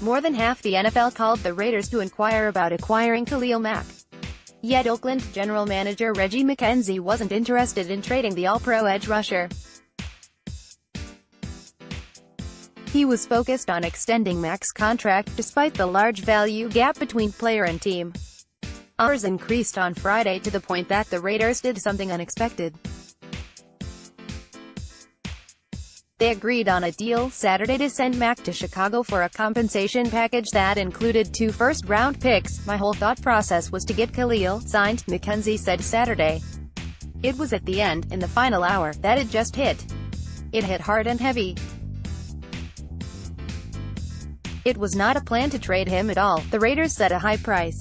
More than half the NFL called the Raiders to inquire about acquiring Khalil Mack. Yet Oakland general manager Reggie McKenzie wasn't interested in trading the All-Pro edge rusher. He was focused on extending Mack's contract despite the large value gap between player and team. Offers increased on Friday to the point that the Raiders did something unexpected. They agreed on a deal Saturday to send Mack to Chicago for a compensation package that included 2 first-round picks. "My whole thought process was to get Khalil signed," McKenzie said Saturday. "It was at the end, in the final hour, that it just hit. It hit hard and heavy. It was not a plan to trade him at all." The Raiders set a high price.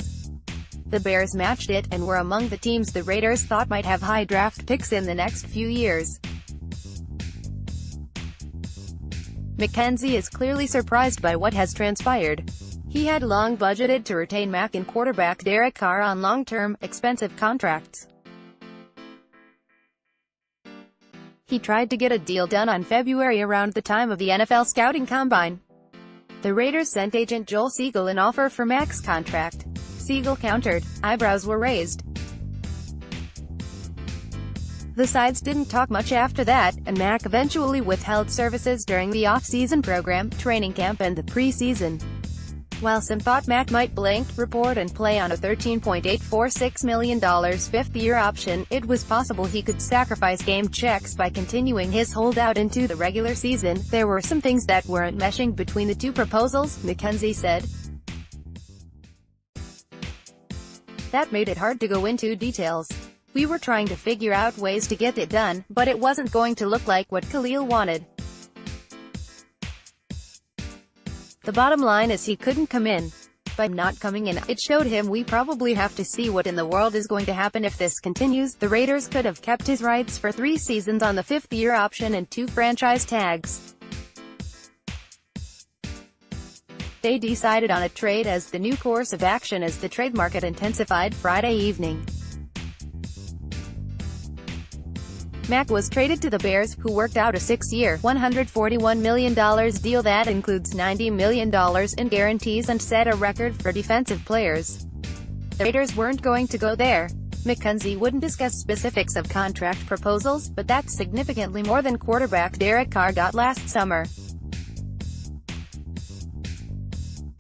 The Bears matched it, and were among the teams the Raiders thought might have high draft picks in the next few years. McKenzie is clearly surprised by what has transpired. He had long budgeted to retain Mack and quarterback Derek Carr on long-term, expensive contracts. He tried to get a deal done on February around the time of the NFL scouting combine. The Raiders sent agent Joel Siegel an offer for Mack's contract. Siegel countered. Eyebrows were raised. The sides didn't talk much after that, and Mack eventually withheld services during the off-season program, training camp and the preseason. While some thought Mack might blank, report and play on a $13.846 million fifth-year option, it was possible he could sacrifice game checks by continuing his holdout into the regular season. "There were some things that weren't meshing between the two proposals," McKenzie said. "That made it hard to go into details. We were trying to figure out ways to get it done, but it wasn't going to look like what Khalil wanted. The bottom line is he couldn't come in. By not coming in, it showed him we probably have to see what in the world is going to happen if this continues." The Raiders could have kept his rights for 3 seasons on the 5th-year option and 2 franchise tags. They decided on a trade as the new course of action as the trade market intensified Friday evening. Mack was traded to the Bears, who worked out a 6-year, $141 million deal that includes $90 million in guarantees and set a record for defensive players. The Raiders weren't going to go there. McKenzie wouldn't discuss specifics of contract proposals, but that's significantly more than quarterback Derek Carr got last summer.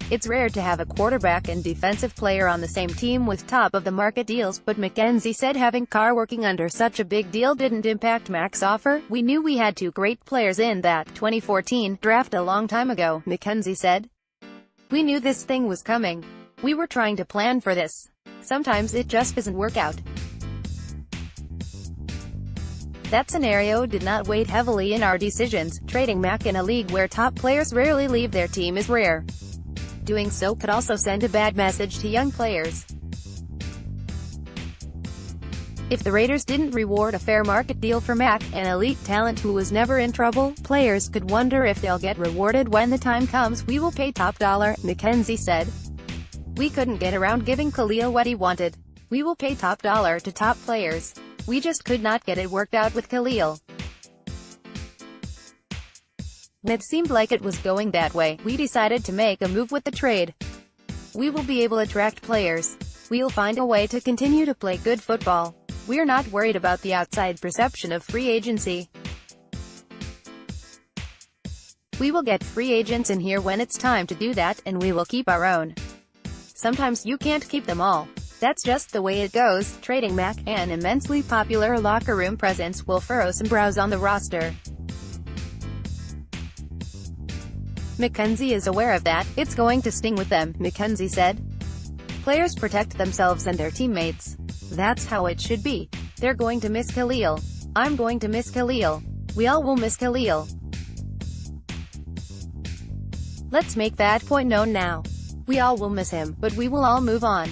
It's rare to have a quarterback and defensive player on the same team with top-of-the-market deals, but McKenzie said having Carr working under such a big deal didn't impact Mack's offer. "We knew we had 2 great players in that 2014 draft a long time ago," McKenzie said. "We knew this thing was coming. We were trying to plan for this. Sometimes it just doesn't work out. That scenario did not weigh heavily in our decisions. Trading Mack in a league where top players rarely leave their team is rare. Doing so could also send a bad message to young players. If the Raiders didn't reward a fair market deal for Mack, an elite talent who was never in trouble, players could wonder if they'll get rewarded when the time comes. We will pay top dollar," McKenzie said. "We couldn't get around giving Khalil what he wanted. We will pay top dollar to top players. We just could not get it worked out with Khalil. When it seemed like it was going that way, we decided to make a move with the trade. We will be able to attract players. We'll find a way to continue to play good football. We're not worried about the outside perception of free agency. We will get free agents in here when it's time to do that, and we will keep our own. Sometimes you can't keep them all. That's just the way it goes." Trading Mack, an immensely popular locker room presence, will furrow some brows on the roster. McKenzie is aware of that. "It's going to sting with them," McKenzie said. "Players protect themselves and their teammates. That's how it should be. They're going to miss Khalil. I'm going to miss Khalil. We all will miss Khalil. Let's make that point known now. We all will miss him, but we will all move on."